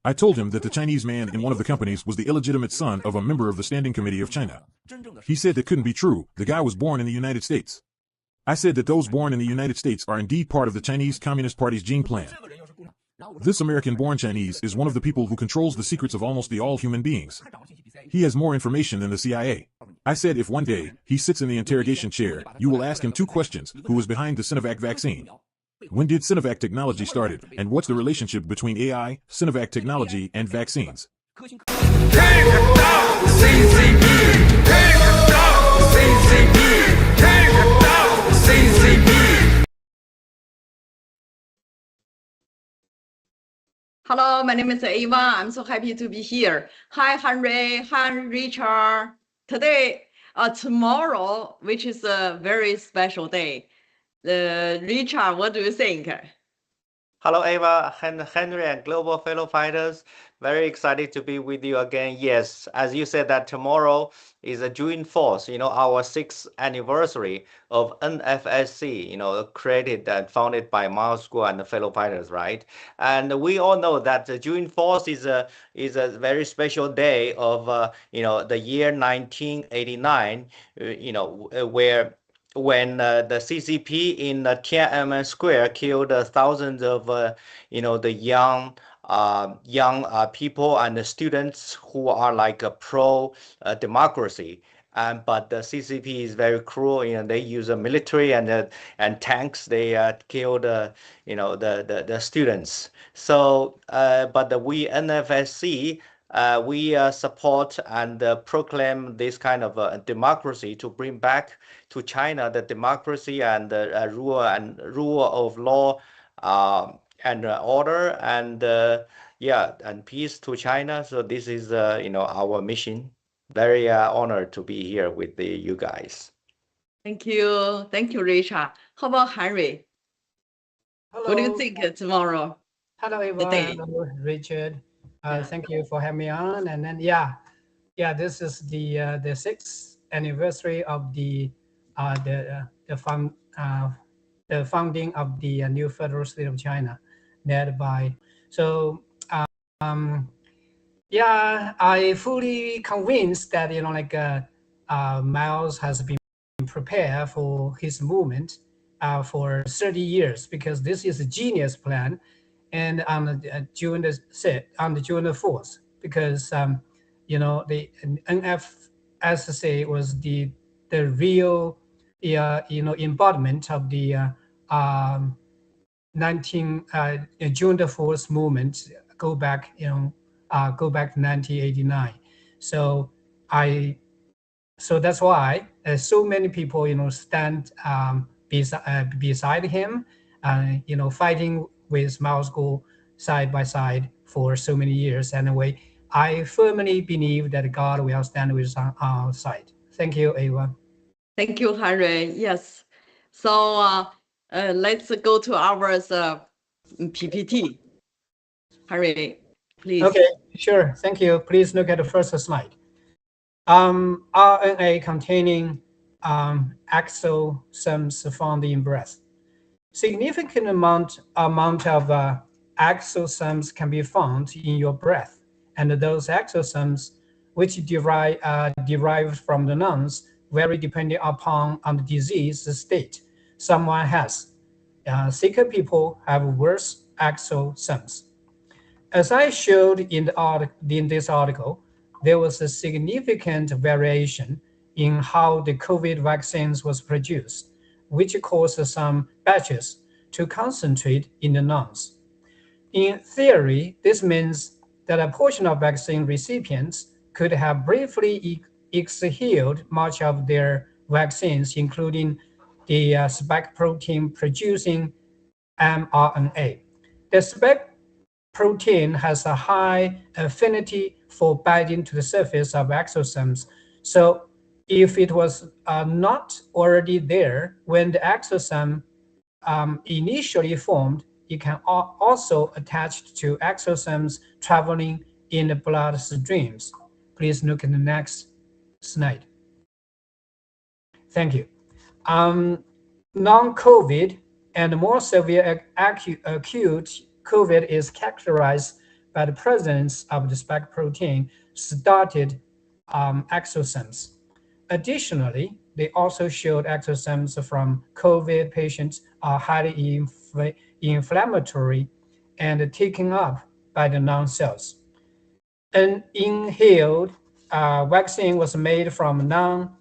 I told him that the Chinese man in one of the companies was the illegitimate son of a member of the Standing Committee of China. He said that couldn't be true. The guy was born in the United States. I said that those born in the United States are indeed part of the Chinese Communist Party's gene plan. This American-born Chinese is one of the people who controls the secrets of almost all human beings. He has more information than the CIA. I said if one day he sits in the interrogation chair, you will ask him 2 questions: who was behind the Sinovac vaccine? When did Sinovac technology started, and what's the relationship between AI, Sinovac technology, and vaccines? Hello, my name is Ava. I'm so happy to be here. Hi, Henry. Hi, Richard. Today, tomorrow, which is a very special day. Richard, what do you think? Hello, Ava, Henry, and Global Fellow Fighters. Very excited to be with you again. Yes, as you said that tomorrow is a June 4th, our 6th anniversary of NFSC, created and founded by Mao School and the Fellow Fighters, right? And we all know that June 4th is a very special day of, the year 1989, when the CCP in Tiananmen Square killed thousands of the young people and the students who are like pro democracy. But the CCP is very cruel. They use a military and tanks. They killed the students. So but we NFSC. We support and proclaim this kind of democracy to bring back to China the democracy and rule of law and order and and peace to China. So this is our mission. Very honored to be here with you guys. Thank you, Richard. How about Henry? Hello. What do you think tomorrow? Hello, Eva. Hello, Richard. Thank you for having me on. And then, this is the 6th anniversary of the founding of the new federal state of China, led by. So, I fully convinced that Miles has been prepared for his movement for 30 years, because this is a genius plan. And on June the 4th, because the NFSC was the real embodiment of the June the 4th movement. Go back to 1989. So that's why so many people stand beside him, fighting with Mao School side by side for so many years. Anyway, I firmly believe that God will stand with our side. Thank you, Ava. Thank you, Henry. Yes. So let's go to our PPT. Henry, please. Okay, sure. Thank you. Please look at the first slide. RNA containing exosomes found in breast. Significant amount of exosomes can be found in your breath, and those exosomes, which derive from the lungs, vary depending upon the disease state someone has. Sicker people have worse exosomes. As I showed in this article, there was a significant variation in how the COVID vaccines was produced, which caused some batches to concentrate in the lungs. In theory, this means that a portion of vaccine recipients could have briefly exhaled much of their vaccines, including the spike protein producing mRNA. The spike protein has a high affinity for binding to the surface of exosomes. So if it was not already there when the exosome initially formed, it can also attach to exosomes traveling in the bloodstreams. Please look at the next slide. Thank you. Non-COVID and more severe acute COVID is characterized by the presence of the spike protein started exosomes. Additionally, they also showed exosomes from COVID patients are highly inflammatory and taken up by the non-cells. An inhaled vaccine was made from non-derived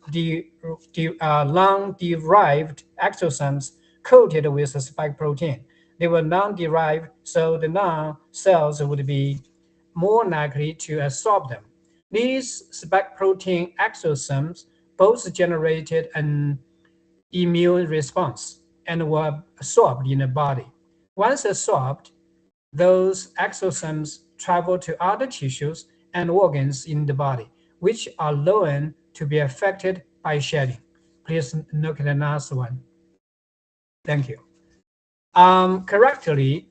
exosomes coated with a spike protein. They were non-derived, so the non-cells would be more likely to absorb them. These spike protein exosomes both generated an immune response and were absorbed in the body. Once absorbed, those exosomes travel to other tissues and organs in the body, which are known to be affected by shedding. Please look at the last one. Thank you. Collectively,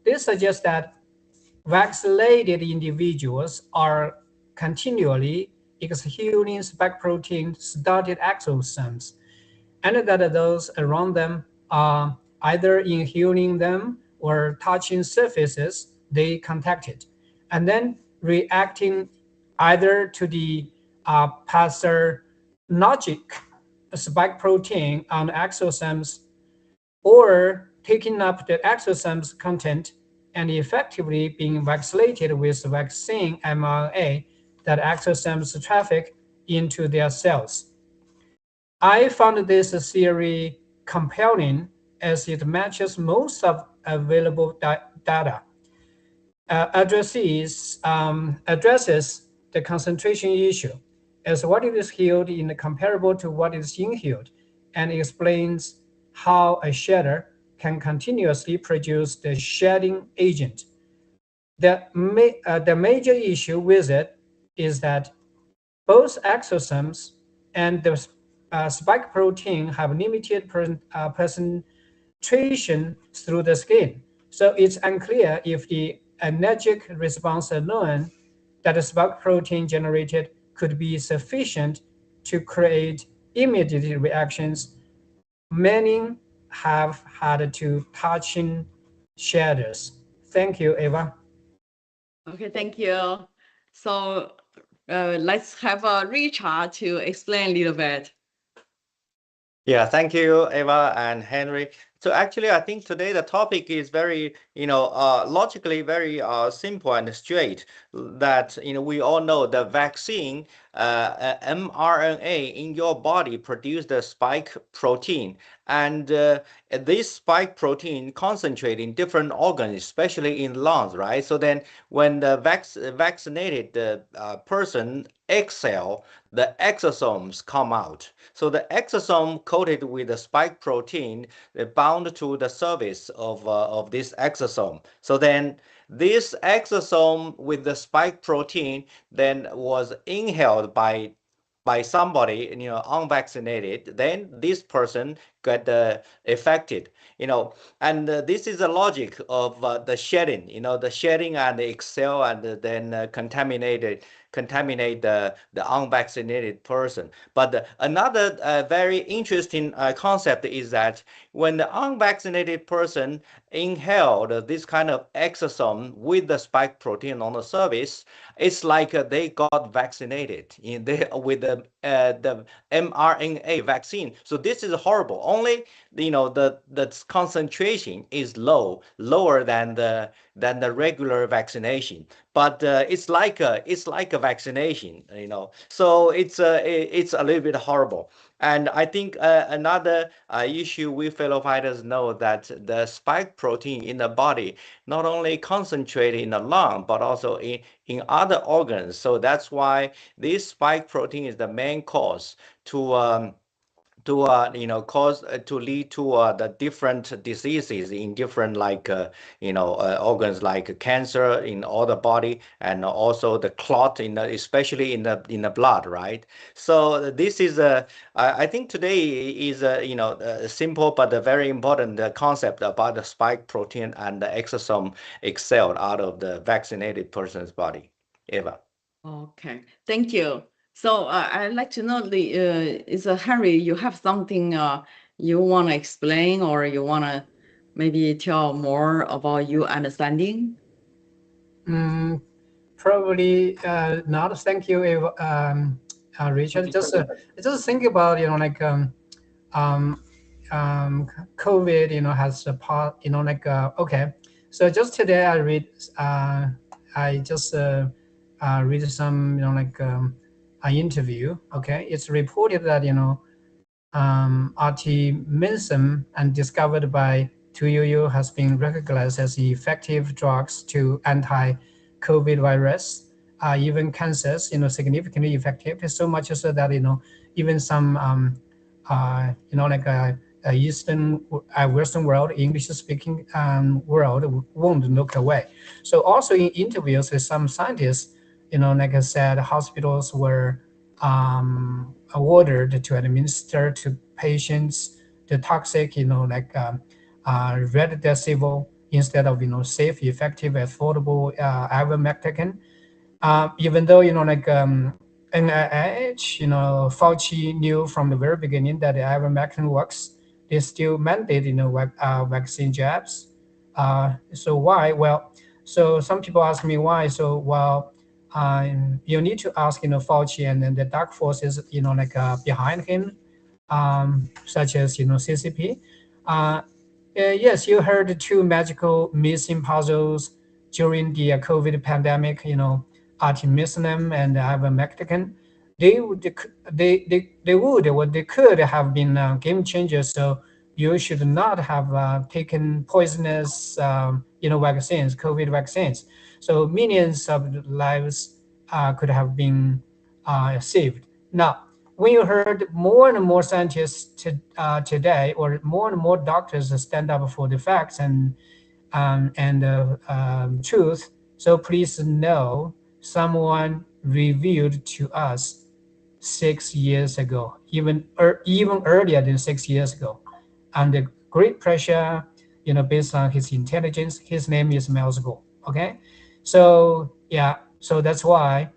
this suggests that vaccinated individuals are continually exhaling spike protein started exosomes, and that those around them are either inhaling them or touching surfaces they contacted, and then reacting either to the pathogenic spike protein on exosomes or taking up the exosomes content and effectively being vaccinated with vaccine mRNA that exosomes traffic into their cells. I found this theory compelling as it matches most of available data, addresses the concentration issue as what is healed in comparable to what is inhaled, and explains how a shedder can continuously produce the shedding agent. The major issue with it is that both exosomes and the spike protein have limited penetration through the skin. So it's unclear if the allergic response alone that the spike protein generated could be sufficient to create immediate reactions. Many have had to touching shadows. Thank you, Eva. Okay, thank you. So let's have Richard to explain a little bit. Yeah, thank you, Eva and Henry. So actually, I think today the topic is very, logically very simple and straight. That we all know the vaccine mRNA in your body produce the spike protein, and this spike protein concentrate in different organs, especially in lungs, right? So then, when the vaccinated person exhale, the exosomes come out. So the exosome coated with the spike protein bound to the surface of this exosome. So then this exosome with the spike protein then was inhaled by somebody unvaccinated, then this person got affected, and this is the logic of the shedding, the shedding and the exhale and then contaminate the unvaccinated person. But another very interesting concept is that when the unvaccinated person inhaled this kind of exosome with the spike protein on the surface, it's like they got vaccinated with the mRNA vaccine. So this is horrible. Only the concentration is lower than the regular vaccination, but it's like a vaccination, So it's a little bit horrible. And I think another issue we fellow fighters know that the spike protein in the body not only concentrated in the lung, but also in other organs. So that's why this spike protein is the main cause to lead to the different diseases in different organs like cancer in all the body, and also the clot especially in the blood, right? So this is I think today is a simple but a very important concept about the spike protein and the exosome exhaled out of the vaccinated person's body. Eva. Okay, thank you. So I'd like to know is Henry, you have something you want to explain, or you want to maybe tell more about your understanding? Probably not. Thank you, Richard. Just think about COVID. Has a part. Okay. So just today I read. I just read some an interview. Okay, it's reported that artemisinin and discovered by 2UU has been recognized as effective drugs to anti-COVID virus, even cancers, significantly effective. So much so that even some Eastern Western world, English-speaking world won't look away. So also in interviews with some scientists, like I said, hospitals were ordered to administer to patients the toxic, remdesivir instead of safe, effective, affordable ivermectin. Even though NIH, Fauci knew from the very beginning that the ivermectin works, they still mandate vaccine jabs. So why? Well, so some people ask me why. So you need to ask Fauci and then the dark forces behind him, such as CCP. Yes, you heard two magical missing puzzles during the COVID pandemic. Artemisinin and ivermectin. They could have been game changers. So you should not have taken poisonous vaccines, COVID vaccines. So millions of lives could have been saved. Now, when you heard more and more scientists today, or more and more doctors stand up for the facts and truth, so please know someone revealed to us 6 years ago, even earlier than 6 years ago, under great pressure, based on his intelligence. His name is Melzgo. Okay, so yeah, so that's why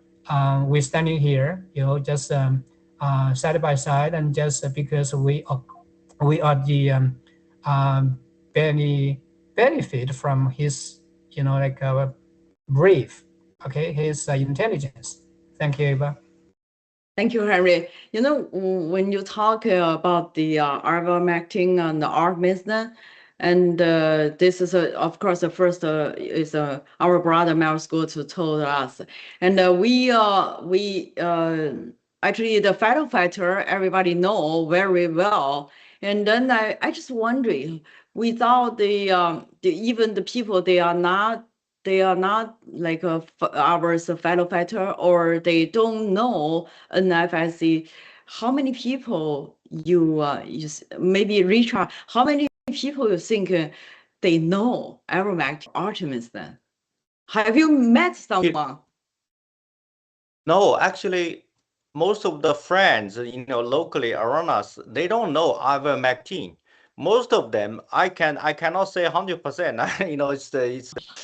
we're standing here, just side by side, and just because we are the benefit from his, brave, okay, his intelligence. Thank you, Eva. Thank you, Henry. When you talk about the ivermectin and the artemisinin, and this is, of course, the first is our brother Melzgo told us, and we actually the fighter everybody know very well, and then I just wondering, without the even the people, they are not like our fellow fighter, or they don't know NFSC. How many people you maybe Richard? How many people you think they know ivermectin, artemisinin? Have you met someone? No, actually, most of the friends, locally around us, they don't know ivermectin. Most of them, I cannot say 100%.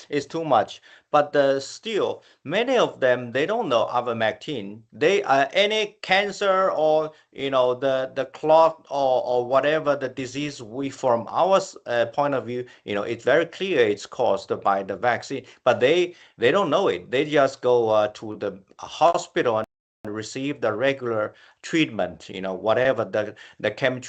It's too much. But still, many of them, they don't know ivermectin. They any cancer, or the clot, or whatever the disease, we from our point of view, it's very clear it's caused by the vaccine. But they don't know it. They just go to the hospital and receive the regular treatment, whatever the chem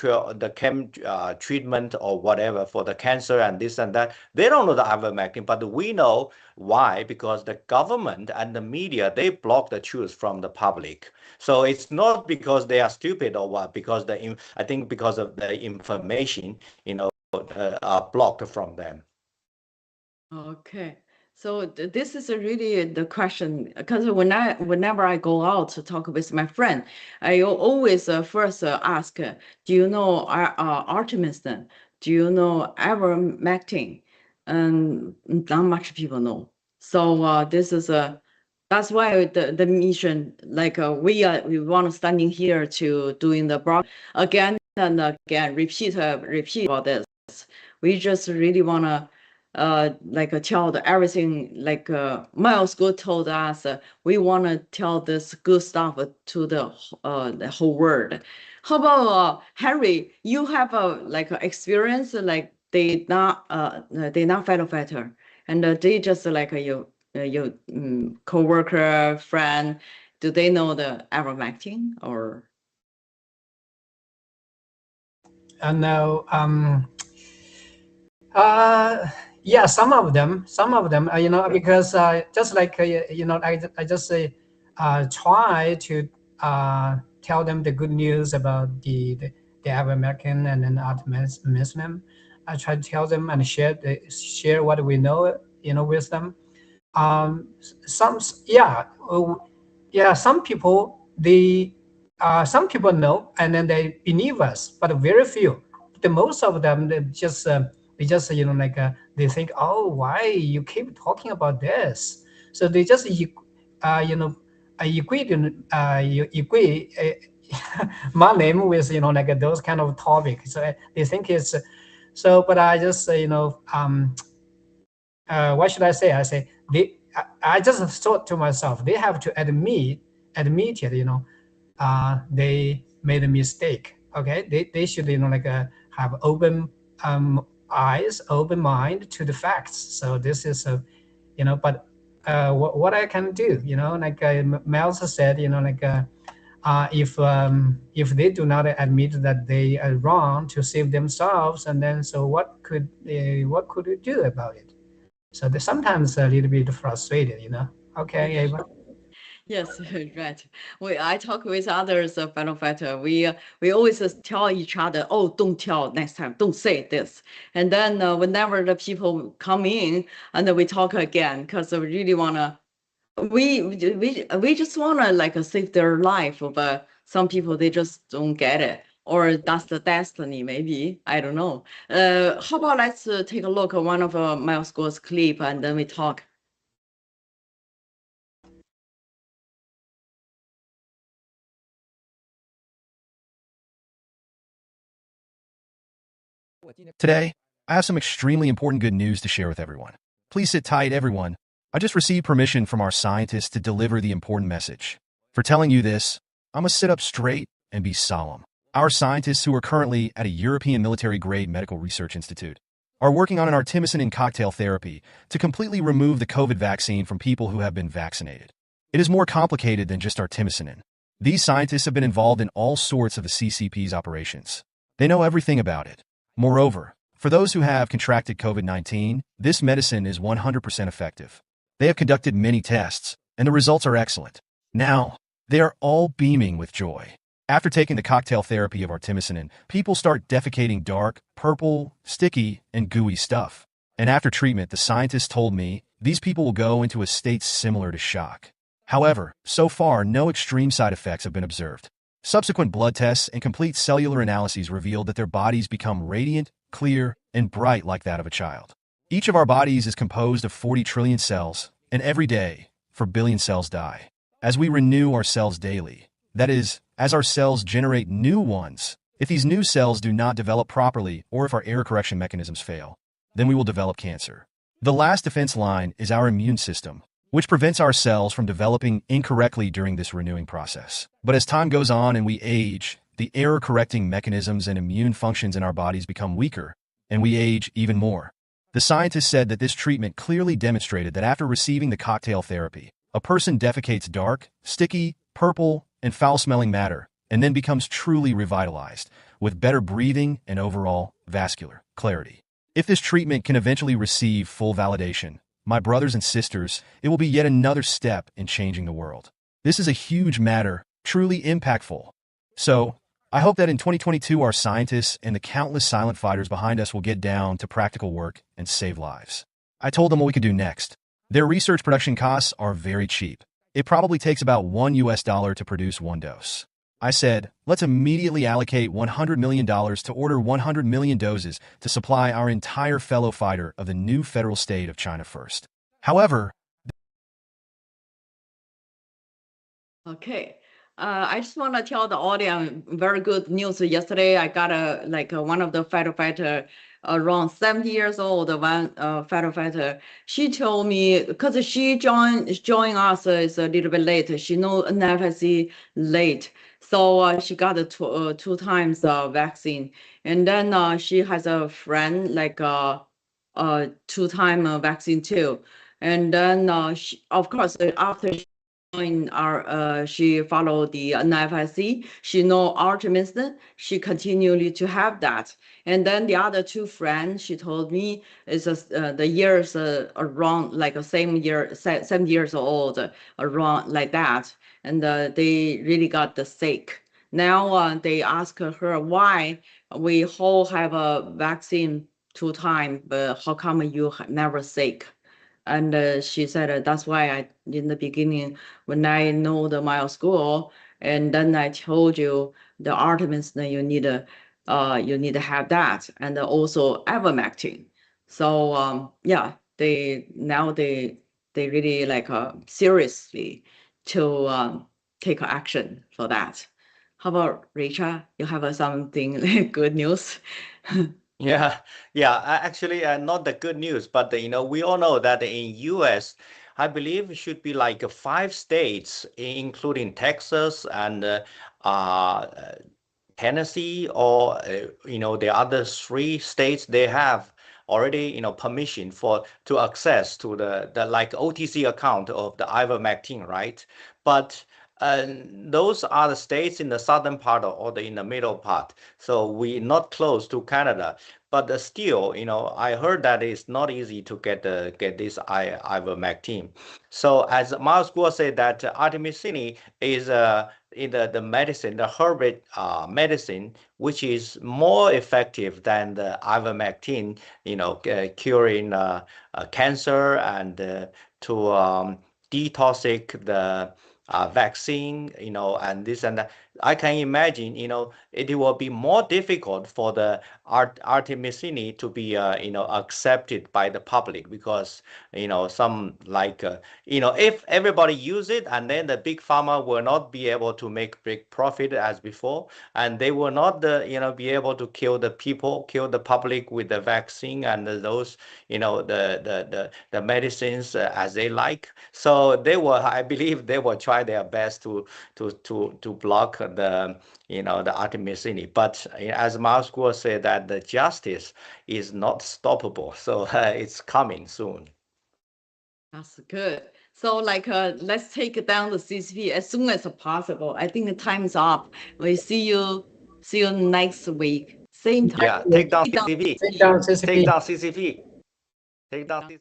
treatment, or whatever, for the cancer and this and that. They don't know the ivermectin, but we know why, because the government and the media, they block the truth from the public. So it's not because they are stupid or what, because I think because of the information, are blocked from them. Okay. So this is really the question, because whenever I go out to talk with my friend, I always first ask, do you know artemisinin? Do you know ivermectin? And not much people know. So this is that's why the mission, like we want to standing here to doing the broad again and again, repeat about this. We just really want to tell everything, like Miles Good told us, we want to tell this good stuff to the whole world. How about Henry? You have a experience, like they not fellow fighter, and they just your coworker, friend, do they know the ivermectin or? No. Yeah, some of them, you know, because just like you know, I just try to tell them the good news about the ivermectin and then artemisinin. I try to tell them and share what we know, you know, with them. Some yeah, some people some people know and then they believe us, but very few. The most of them they just you know like they think, oh, why you keep talking about this? So they just you know you equate my name with you know like those kind of topics. So they think it's so. But I just you know what should I say? I say I just thought to myself, they have to admit it, you know, they made a mistake. Okay, they should you know like have open eyes, open mind to the facts. So this is a you know, but what I can do, you know, like Miles said, you know, like if they do not admit that they are wrong to save themselves, and then so what could we do about it? So they sometimes a little bit frustrated, you know. Okay, Ava. Yes, right. I talk with others fellow fighter. We always tell each other, oh, don't tell next time, don't say this. And then whenever the people come in, and then we talk again because we really wanna. We just wanna like save their life, but some people they just don't get it, or that's the destiny. Maybe I don't know. How about let's take a look at one of my school's clip, and then we talk. Today, I have some extremely important good news to share with everyone. Please sit tight, everyone. I just received permission from our scientists to deliver the important message. For telling you this, I must sit up straight and be solemn. Our scientists, who are currently at a European military-grade medical research institute, are working on an artemisinin cocktail therapy to completely remove the COVID vaccine from people who have been vaccinated. It is more complicated than just artemisinin. These scientists have been involved in all sorts of the CCP's operations. They know everything about it. Moreover, for those who have contracted COVID-19, this medicine is 100% effective. They have conducted many tests, and the results are excellent. Now, they are all beaming with joy. After taking the cocktail therapy of artemisinin, people start defecating dark, purple, sticky, and gooey stuff. And after treatment, the scientists told me, these people will go into a state similar to shock. However, so far, no extreme side effects have been observed. Subsequent blood tests and complete cellular analyses revealed that their bodies become radiant, clear, and bright like that of a child. Each of our bodies is composed of 40 trillion cells, and every day, 4 billion cells die. As we renew our cells daily, that is, as our cells generate new ones, if these new cells do not develop properly or if our error correction mechanisms fail, then we will develop cancer. The last defense line is our immune system, which prevents our cells from developing incorrectly during this renewing process. But as time goes on and we age, the error-correcting mechanisms and immune functions in our bodies become weaker, and we age even more. The scientists said that this treatment clearly demonstrated that after receiving the cocktail therapy, a person defecates dark, sticky, purple, and foul-smelling matter, and then becomes truly revitalized, with better breathing and overall vascular clarity. If this treatment can eventually receive full validation, my brothers and sisters, it will be yet another step in changing the world. This is a huge matter, truly impactful. So, I hope that in 2022 our scientists and the countless silent fighters behind us will get down to practical work and save lives. I told them what we could do next. Their research production costs are very cheap. It probably takes about $1 to produce one dose. I said, let's immediately allocate $100 million to order 100 million doses to supply our entire fellow fighter of the new federal state of China first. However, Okay. I just want to tell the audience very good news. Yesterday, I got one of the fighter around 70 years old, one fighter. She told me because she joined us is a little bit late. She know NFSC late, so she got the two times vaccine, and then she has a friend like 2-time vaccine too. And then, of course, after she joined she followed the NFSC, she know Artemis, she continued to have that. And then the other two friends, she told me, is the years around like the same year, 7 years old, around like that. And they really got the sick. Now they ask her why we all have a vaccine 2 times, but how come you never sick? And she said that's why in the beginning, when I know my school, and then I told you the Artemis, then you need to have that, and also ivermectin. So yeah, they really like seriously to take action for that. How about Rachel? You have something like good news? Yeah, yeah. Actually, not the good news, but we all know that in U.S., I believe it should be like 5 states, including Texas and uh, Tennessee, or the other 3 states, they have already permission to access to the like OTC account of the ivermectin, right? But those are the states in the southern part or in the middle part, so we not close to Canada. But still, I heard that it's not easy to get this ivermectin. So as Miles Guo said, that artemisinin is in the medicine, the herb medicine, which is more effective than the ivermectin, curing cancer and to detoxic the vaccine, and this and that. I can imagine, it will be more difficult for the artemisinin to be, accepted by the public, because, some like, if everybody use it, and then the big pharma will not be able to make big profit as before, and they will not, be able to kill the people, kill the public with the vaccine and those, the medicines as they like. So I believe they will try their best to block the the artemisinin. But as Miles Guo said, that the justice is not stoppable, so it's coming soon. That's good. So like let's take down the CCP as soon as possible. I think the time is up. We see you next week. Same time. Yeah, take down Take down CCP. Take down CCP. Take down CCP. Take down CCP.